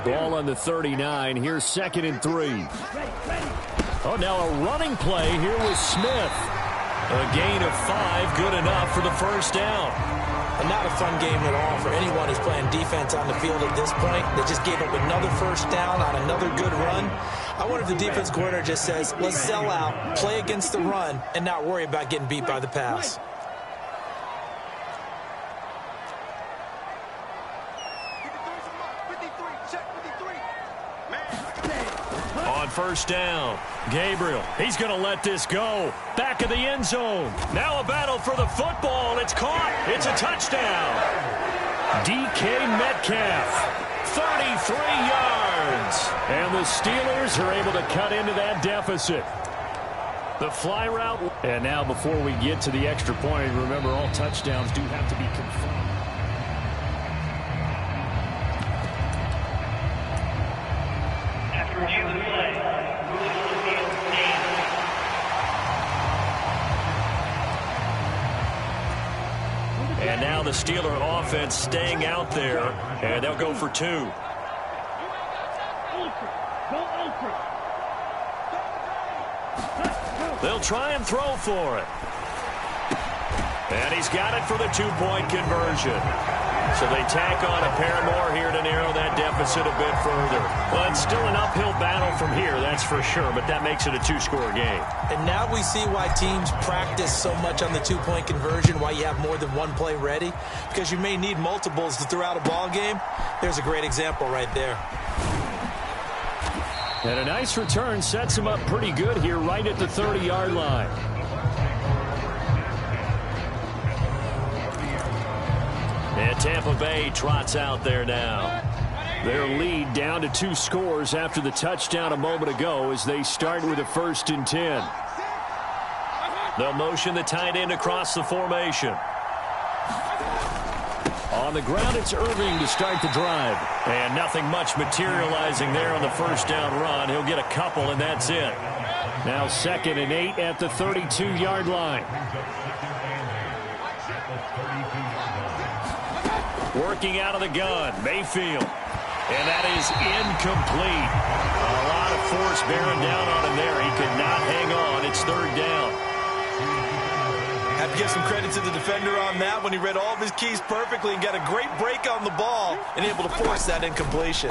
Ball on the 39. Here's 2nd and 3. Oh, now a running play here with Smith. A gain of 5, good enough for the first down. And not a fun game at all for anyone who's playing defense on the field at this point. They just gave up another first down on another good run. I wonder if the defense coordinator just says, let's sell out, play against the run, and not worry about getting beat by the pass. On first down, Gabriel, he's going to let this go. Back of the end zone. Now a battle for the football. It's caught. It's a touchdown. DK Metcalf, 33 yards. And the Steelers are able to cut into that deficit. The fly route. And now before we get to the extra point, remember all touchdowns do have to be confirmed. And now the Steeler offense staying out there, and they'll go for 2. They'll try and throw for it. And he's got it for the 2-point conversion. So they tack on a pair more here to narrow that deficit a bit further. Well, it's still an uphill battle from here, that's for sure, but that makes it a 2-score game. And now we see why teams practice so much on the 2-point conversion, why you have more than one play ready, because you may need multiples to throw out a ball game. There's a great example right there. And a nice return sets him up pretty good here right at the 30-yard line. And Tampa Bay trots out there now. Their lead down to 2 scores after the touchdown a moment ago as they start with a 1st and 10. They'll motion the tight end across the formation. On the ground, it's Irving to start the drive. And nothing much materializing there on the first down run. He'll get a couple, and that's it. Now 2nd and 8 at the 32-yard line. Working out of the gun, Mayfield. And that is incomplete. A lot of force bearing down on him there. He could not hang on. It's 3rd down. Have to give some credit to the defender on that when he read all of his keys perfectly and got a great break on the ball and able to force that incompletion.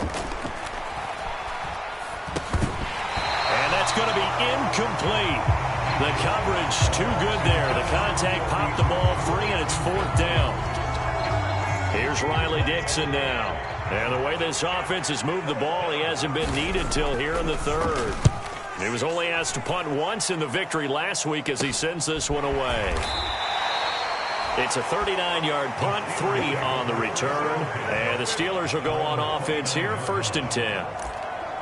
And that's going to be incomplete. The coverage too good there. The contact popped the ball free, and it's 4th down. Here's Riley Dixon now. And the way this offense has moved the ball, he hasn't been needed till here in the 3rd. He was only asked to punt once in the victory last week as he sends this one away. It's a 39-yard punt, 3 on the return. And the Steelers will go on offense here, 1st and 10.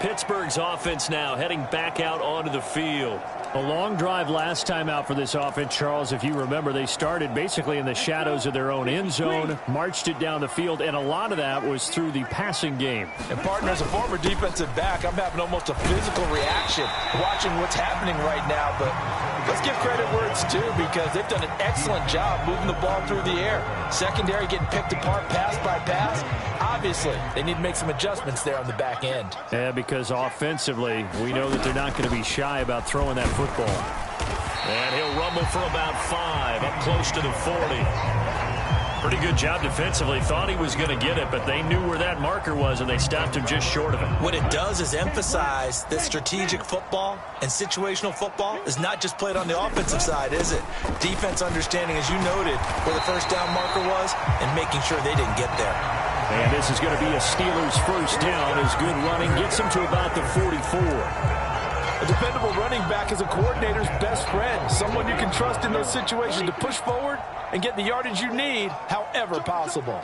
Pittsburgh's offense now heading back out onto the field. A long drive last time out for this offense, Charles. If you remember, they started basically in the shadows of their own end zone, marched it down the field, and a lot of that was through the passing game. And, partner, as a former defensive back, I'm having almost a physical reaction watching what's happening right now. But let's give credit where it's due, because they've done an excellent job moving the ball through the air. Secondary getting picked apart pass by pass. Obviously, they need to make some adjustments there on the back end. Yeah, because offensively, we know that they're not going to be shy about throwing that football. And he'll rumble for about 5, up close to the 40. Pretty good job defensively. Thought he was going to get it, but they knew where that marker was, and they stopped him just short of it. What it does is emphasize that strategic football and situational football is not just played on the offensive side, is it? Defense understanding, as you noted, where the first down marker was and making sure they didn't get there. And this is going to be a Steelers first down as good running gets them to about the 44. A dependable running back is a coordinator's best friend, someone you can trust in those situations to push forward and get the yardage you need, however possible.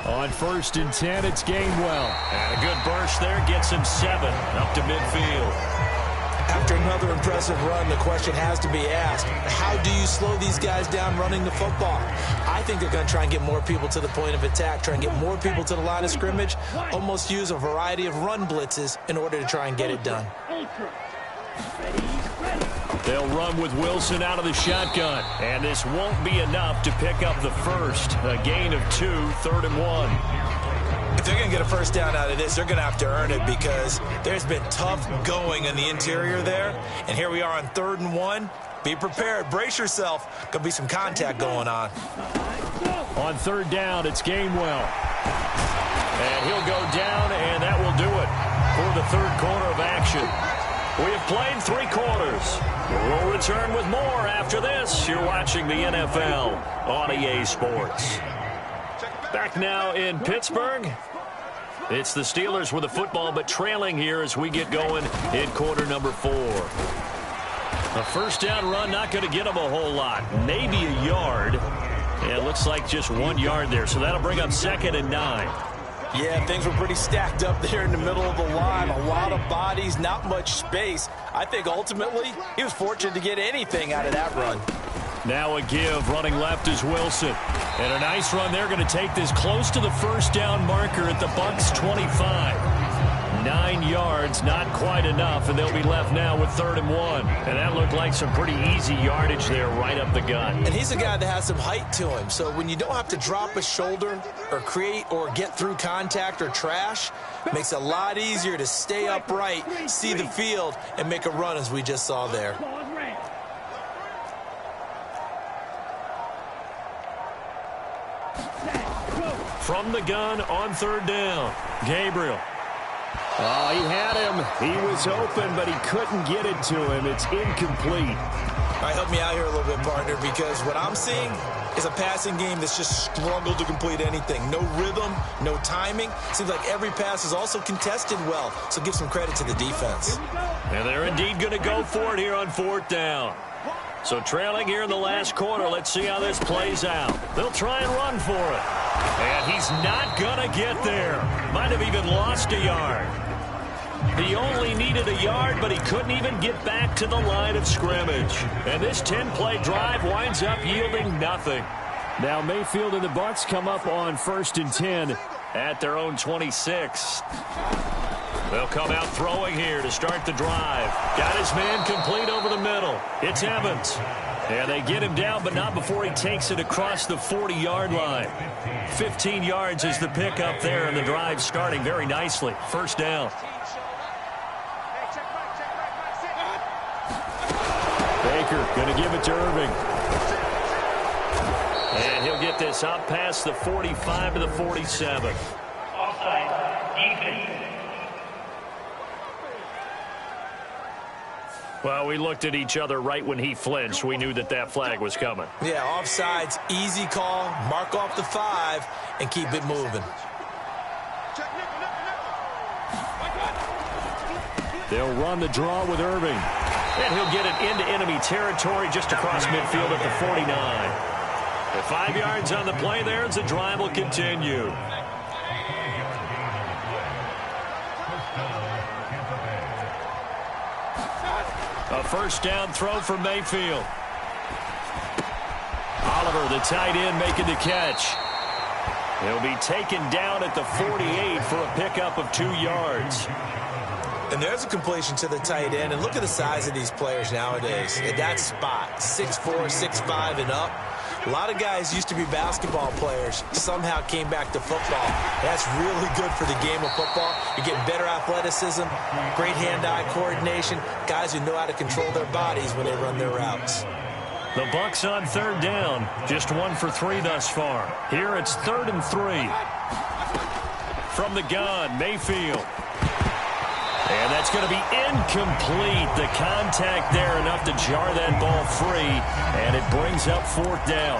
On 1st and 10, it's Gainwell. And a good burst there gets him 7 up to midfield. After another impressive run, the question has to be asked, how do you slow these guys down running the football? I think they're going to try and get more people to the point of attack, try and get more people to the line of scrimmage, almost use a variety of run blitzes in order to try and get it done. They'll run with Wilson out of the shotgun, and this won't be enough to pick up the first. A gain of 2, 3rd and 1. If they're going to get a first down out of this, they're going to have to earn it, because there's been tough going in the interior there. And here we are on 3rd and 1. Be prepared. Brace yourself. Going to be some contact going on. On 3rd down, it's Gainwell. And he'll go down, and that will do it for the 3rd quarter of action. We have played 3 quarters. We'll return with more after this. You're watching the NFL on EA Sports. Back now in Pittsburgh. It's the Steelers with the football, but trailing here as we get going in quarter number 4. A first down run, not going to get them a whole lot. Maybe a yard. And it looks like just 1 yard there, so that'll bring up 2nd and 9. Yeah, things were pretty stacked up there in the middle of the line. A lot of bodies, not much space. I think ultimately he was fortunate to get anything out of that run. Now a give, running left is Wilson. And a nice run there, going to take this close to the first down marker at the Bucs 25. 9 yards, not quite enough, and they'll be left now with 3rd and 1. And that looked like some pretty easy yardage there right up the gut. And he's a guy that has some height to him, so when you don't have to drop a shoulder or create or get through contact or trash, makes it a lot easier to stay upright, see the field, and make a run as we just saw there. From the gun on 3rd down, Gabriel. Oh, he had him. He was open, but he couldn't get it to him. It's incomplete. All right, help me out here a little bit, partner, because what I'm seeing is a passing game that's just struggled to complete anything. No rhythm, no timing. Seems like every pass is also contested well, so give some credit to the defense. And they're indeed going to go for it here on 4th down. So trailing here in the last quarter, let's see how this plays out. They'll try and run for it. And he's not going to get there. Might have even lost a yard. He only needed a yard, but he couldn't even get back to the line of scrimmage. And this 10-play drive winds up yielding nothing. Now Mayfield and the Bucs come up on 1st and 10 at their own 26. They'll come out throwing here to start the drive. Got his man complete over the middle. It's Evans. And they get him down, but not before he takes it across the 40-yard line. 15 yards is the pickup there, and the drive starting very nicely. First down. Baker going to give it to Irving. And he'll get this up past the 45 to the 47. Offside, defense. Well, we looked at each other right when he flinched. We knew that that flag was coming. Yeah, offsides, easy call, mark off the 5, and keep it moving. They'll run the draw with Irving. And he'll get it into enemy territory just across midfield at the 49. With 5 yards on the play there, as the drive will continue. A first down throw for Mayfield. Oliver, the tight end, making the catch. He'll be taken down at the 48 for a pickup of 2 yards. And there's a completion to the tight end. And look at the size of these players nowadays. At that spot, 6'4", 6'5", and up. A lot of guys used to be basketball players, somehow came back to football. That's really good for the game of football. You're getting better athleticism, great hand-eye coordination, guys who know how to control their bodies when they run their routes. The Bucs on third down, just 1 for 3 thus far. Here it's 3rd and 3. From the gun, Mayfield. And that's going to be incomplete. The contact there enough to jar that ball free, and it brings up 4th down.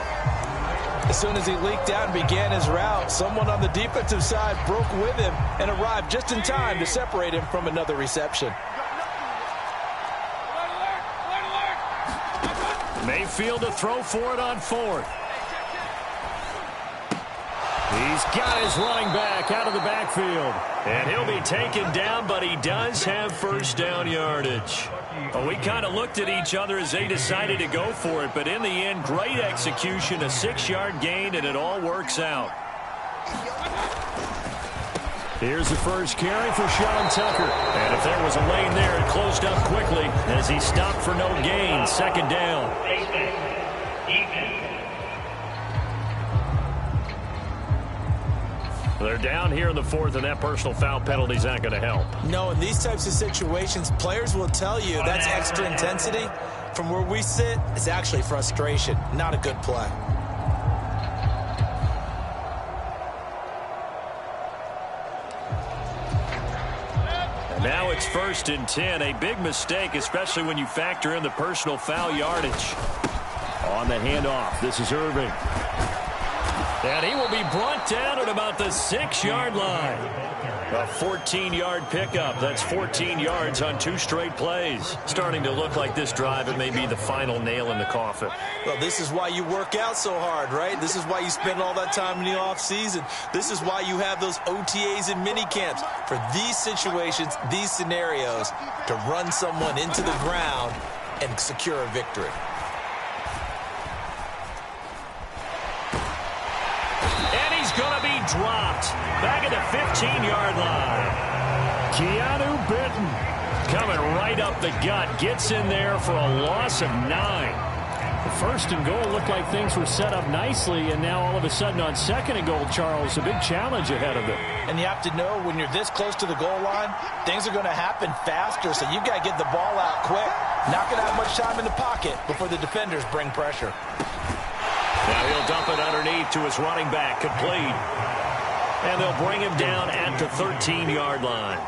As soon as he leaked out and began his route, someone on the defensive side broke with him and arrived just in time to separate him from another reception. Mayfield to throw for it on 4th. He's got his running back out of the backfield. And he'll be taken down, but he does have first down yardage. Well, we kind of looked at each other as they decided to go for it, but in the end, great execution, a 6-yard gain, and it all works out. Here's the first carry for Sean Tucker. And if there was a lane there, it closed up quickly as he stopped for no gain. 2nd down. They're down here in the 4th, and that personal foul penalty is not going to help. No, in these types of situations, players will tell you that's extra intensity. From where we sit, it's actually frustration, not a good play. Now it's 1st and 10. A big mistake, especially when you factor in the personal foul yardage. On the handoff, this is Irving. And he will be brought down at about the 6-yard line. A 14-yard pickup. That's 14 yards on 2 straight plays. Starting to look like this drive, it may be the final nail in the coffin. Well, this is why you work out so hard, right? This is why you spend all that time in the offseason. This is why you have those OTAs and mini camps. For these situations, these scenarios, to run someone into the ground and secure a victory. And he's going to be dropped back at the 15-yard line. Keanu Benton coming right up the gut. Gets in there for a loss of 9. The 1st and goal looked like things were set up nicely, and now all of a sudden on 2nd and goal, Charles, a big challenge ahead of them. And you have to know when you're this close to the goal line, things are going to happen faster, so you've got to get the ball out quick. Not going to have much time in the pocket before the defenders bring pressure. Now he'll dump it underneath to his running back, complete. And they'll bring him down at the 13-yard line.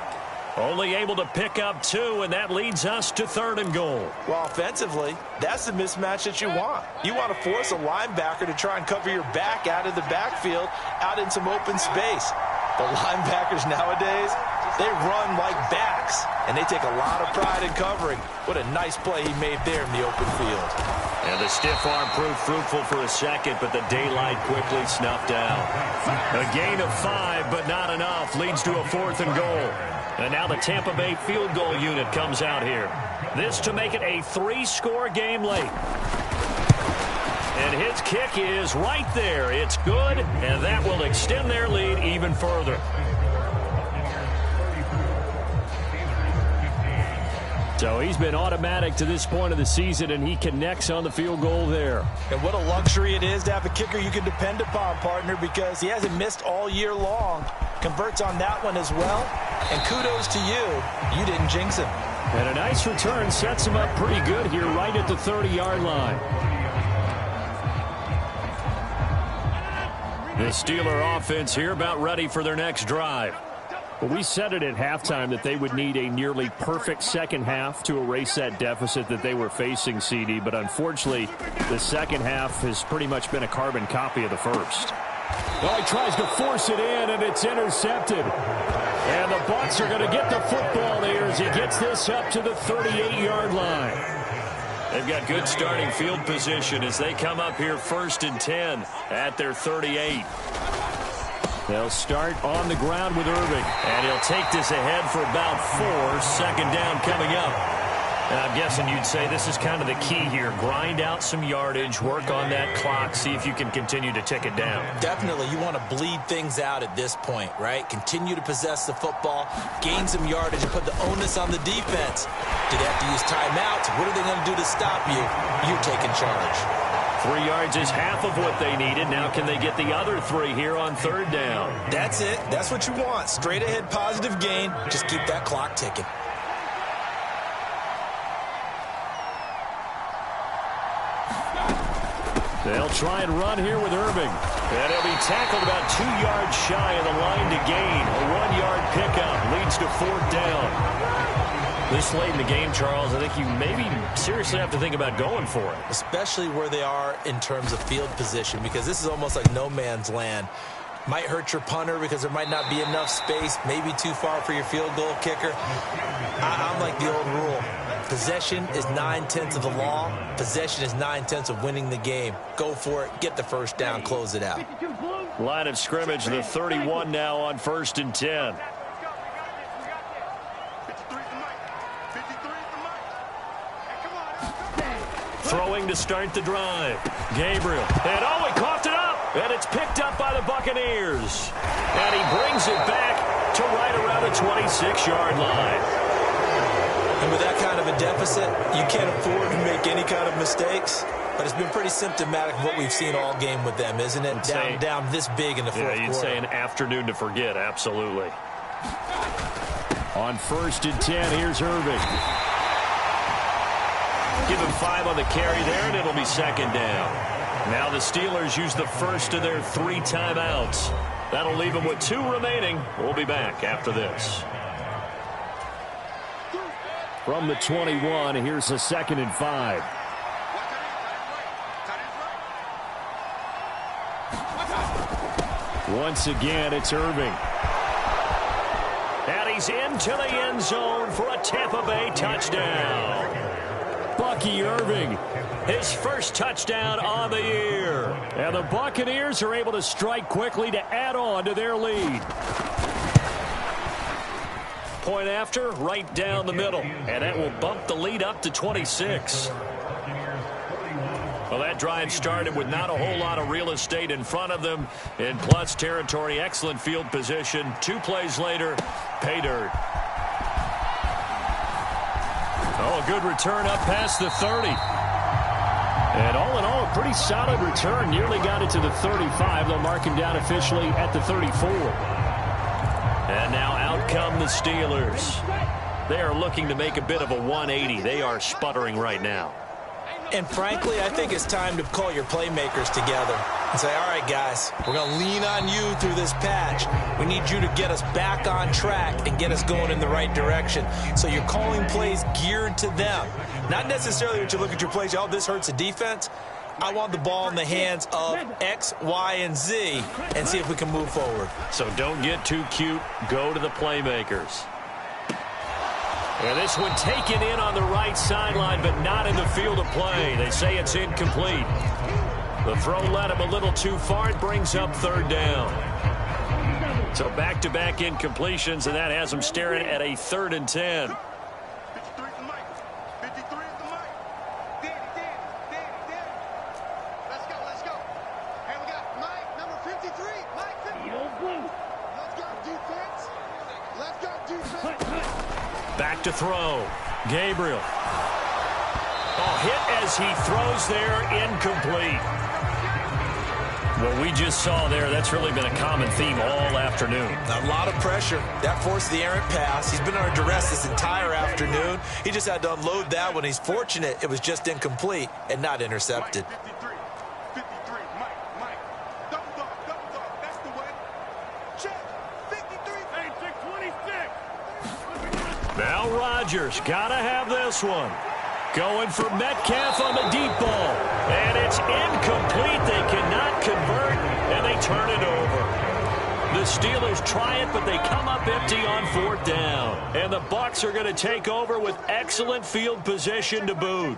Only able to pick up 2, and that leads us to 3rd and goal. Well, offensively, that's the mismatch that you want. You want to force a linebacker to try and cover your back out of the backfield, out in some open space. The linebackers nowadays, they run like backs, and they take a lot of pride in covering. What a nice play he made there in the open field. And the stiff arm proved fruitful for a second, but the daylight quickly snuffed out. A gain of 5, but not enough. Leads to a 4th and goal. And now the Tampa Bay field goal unit comes out here. This to make it a 3-score game late. And his kick is right there. It's good, and that will extend their lead even further. So he's been automatic to this point of the season, and he connects on the field goal there. And what a luxury it is to have a kicker you can depend upon, partner, because he hasn't missed all year long. Converts on that one as well. And kudos to you. You didn't jinx him. And a nice return sets him up pretty good here right at the 30-yard line. The Steeler offense here about ready for their next drive. Well, we said it at halftime that they would need a nearly perfect second half to erase that deficit that they were facing, CD. But unfortunately, the second half has pretty much been a carbon copy of the first. Well, he tries to force it in, and it's intercepted. And the Bucs are going to get the football there as he gets this up to the 38-yard line. They've got good starting field position as they come up here 1st and 10 at their 38. They'll start on the ground with Irving. And he'll take this ahead for about 4. 2nd down coming up. And I'm guessing you'd say this is kind of the key here. Grind out some yardage, work on that clock, see if you can continue to tick it down. Definitely. You want to bleed things out at this point, right? Continue to possess the football, gain some yardage, and put the onus on the defense. Do they have to use timeouts? What are they going to do to stop you? You're taking charge. 3 yards is half of what they needed. Now can they get the other 3 here on 3rd down? That's it. That's what you want. Straight ahead positive gain. Just keep that clock ticking. They'll try and run here with Irving. And he'll be tackled about 2 yards shy of the line to gain. A 1-yard pickup leads to 4th down. This late in the game, Charles, I think you maybe seriously have to think about going for it. Especially where they are in terms of field position, because this is almost like no man's land. Might hurt your punter because there might not be enough space, maybe too far for your field goal kicker. I'm like the old rule. Possession is 9/10 of the law. Possession is 9/10 of winning the game. Go for it. Get the first down. Close it out. Line of scrimmage, the 31 now on 1st and 10. Throwing to start the drive. Gabriel. And oh, he coughed it up. And it's picked up by the Buccaneers. And he brings it back to right around the 26-yard line. And with that kind of a deficit, you can't afford to make any kind of mistakes. But it's been pretty symptomatic of what we've seen all game with them, isn't it? Down this big in the fourth quarter. You'd say an afternoon to forget, absolutely. On 1st and 10, here's Irving. Give him 5 on the carry there, and it'll be 2nd down. Now the Steelers use the first of their 3 timeouts. That'll leave them with 2 remaining. We'll be back after this. From the 21, here's a 2nd and 5. Once again, it's Irving. And he's into the end zone for a Tampa Bay touchdown. Bucky Irving. His first touchdown on the year. And the Buccaneers are able to strike quickly to add on to their lead. Point after, right down the middle. And that will bump the lead up to 26. Well, that drive started with not a whole lot of real estate in front of them. In plus territory, excellent field position. 2 plays later, pay dirt. Oh, a good return up past the 30. And all in all, a pretty solid return. Nearly got it to the 35. They'll mark him down officially at the 34. And now out come the Steelers. They are looking to make a bit of a 180. They are sputtering right now. And frankly, I think it's time to call your playmakers together and say, all right, guys, we're going to lean on you through this patch. We need you to get us back on track and get us going in the right direction. So you're calling plays geared to them. Not necessarily that you look at your plays, oh, this hurts the defense. I want the ball in the hands of X, Y, and Z and see if we can move forward. So don't get too cute. Go to the playmakers. And this one taken in on the right sideline, but not in the field of play. They say it's incomplete. The throw led him a little too far. It brings up 3rd down. So back-to-back incompletions, and that has them staring at a 3rd and 10. Back to throw. Gabriel. Oh, hit as he throws there, incomplete. What we just saw there, that's really been a common theme all afternoon. A lot of pressure. That forced the errant pass. He's been under duress this entire afternoon. He just had to unload that one. He's fortunate it was just incomplete and not intercepted. Now Rodgers, gotta have this one. Going for Metcalf on the deep ball. And it's incomplete. They cannot convert, and they turn it over. The Steelers try it, but they come up empty on 4th down. And the Bucs are going to take over with excellent field position to boot.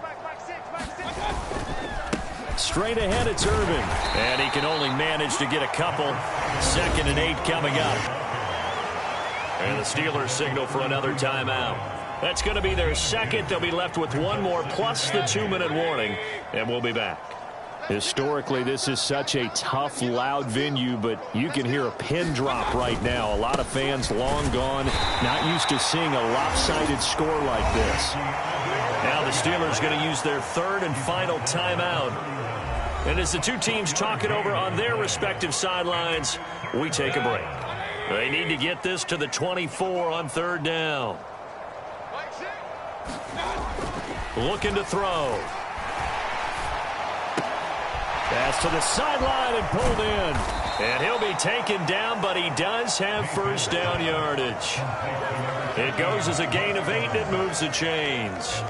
Straight ahead, it's Irving. And he can only manage to get a couple. 2nd and 8 coming up. And the Steelers signal for another timeout. That's going to be their second. They'll be left with one more plus the 2-minute warning, and we'll be back. Historically, this is such a tough, loud venue, but you can hear a pin drop right now. A lot of fans long gone, not used to seeing a lopsided score like this. Now the Steelers going to use their third and final timeout. And as the two teams talk it over on their respective sidelines, we take a break. They need to get this to the 24 on third down. Looking to throw. Pass to the sideline and pulled in. And he'll be taken down, but he does have first down yardage. It goes as a gain of 8, and it moves the chains.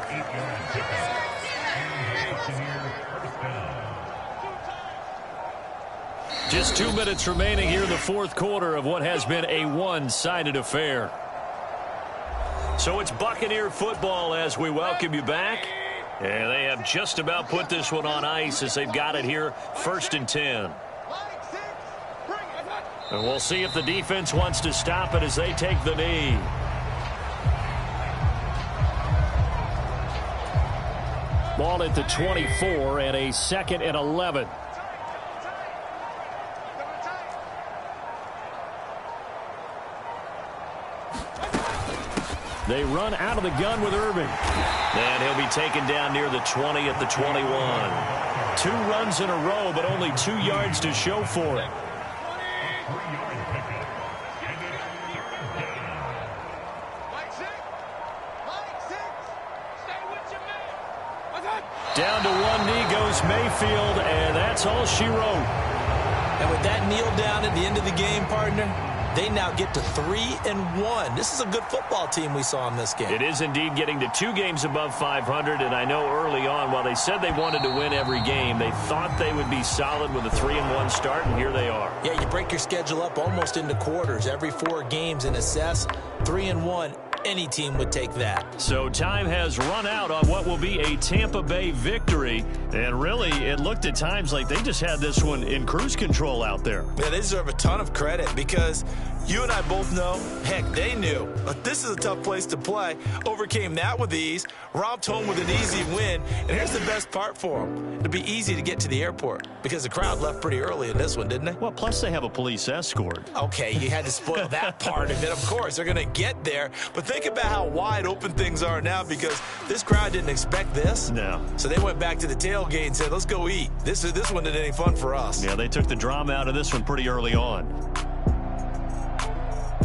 Just 2 minutes remaining here in the fourth quarter of what has been a one-sided affair. So it's Buccaneer football as we welcome you back. And they have just about put this one on ice as they've got it here, 1st and 10. And we'll see if the defense wants to stop it as they take the knee. Ball at the 24 and a 2nd and 11. They run out of the gun with Irving. And he'll be taken down near the 20 at the 21. 2 runs in a row, but only 2 yards to show for it. Down to one knee goes Mayfield, and that's all she wrote. And with that kneel down at the end of the game, partner, they now get to 3-1. This is a good football team we saw in this game. It is indeed getting to 2 games above 500, and I know early on, while they said they wanted to win every game, they thought they would be solid with a 3-1 start, and here they are. Yeah, you break your schedule up almost into quarters, every 4 games, and assess 3-1. Any team would take that. So time has run out on what will be a Tampa Bay victory. And really, it looked at times like they just had this one in cruise control out there. Yeah, they deserve a ton of credit because you and I both know, heck, they knew. But this is a tough place to play. Overcame that with ease, romped home with an easy win. And here's the best part for them. It'll be easy to get to the airport because the crowd left pretty early in this one, didn't they? Well, plus they have a police escort. Okay, you had to spoil that part of it. Of course, they're going to get there. But think about how wide open things are now because this crowd didn't expect this. No. So they went back to the tailgate and said, let's go eat. This one isn't any fun for us. Yeah, they took the drama out of this one pretty early on.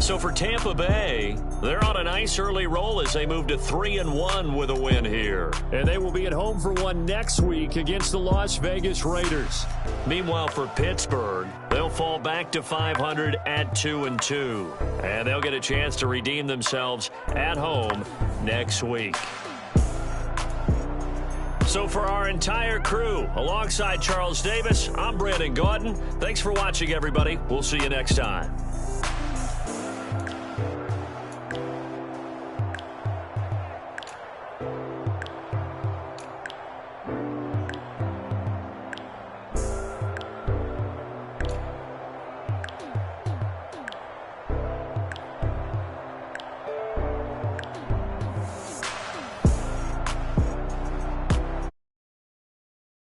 So for Tampa Bay, they're on a nice early roll as they move to 3-1 with a win here. And they will be at home for one next week against the Las Vegas Raiders. Meanwhile, for Pittsburgh, they'll fall back to 500 at 2-2. And they'll get a chance to redeem themselves at home next week. So for our entire crew, alongside Charles Davis, I'm Brandon Gaudin. Thanks for watching, everybody. We'll see you next time.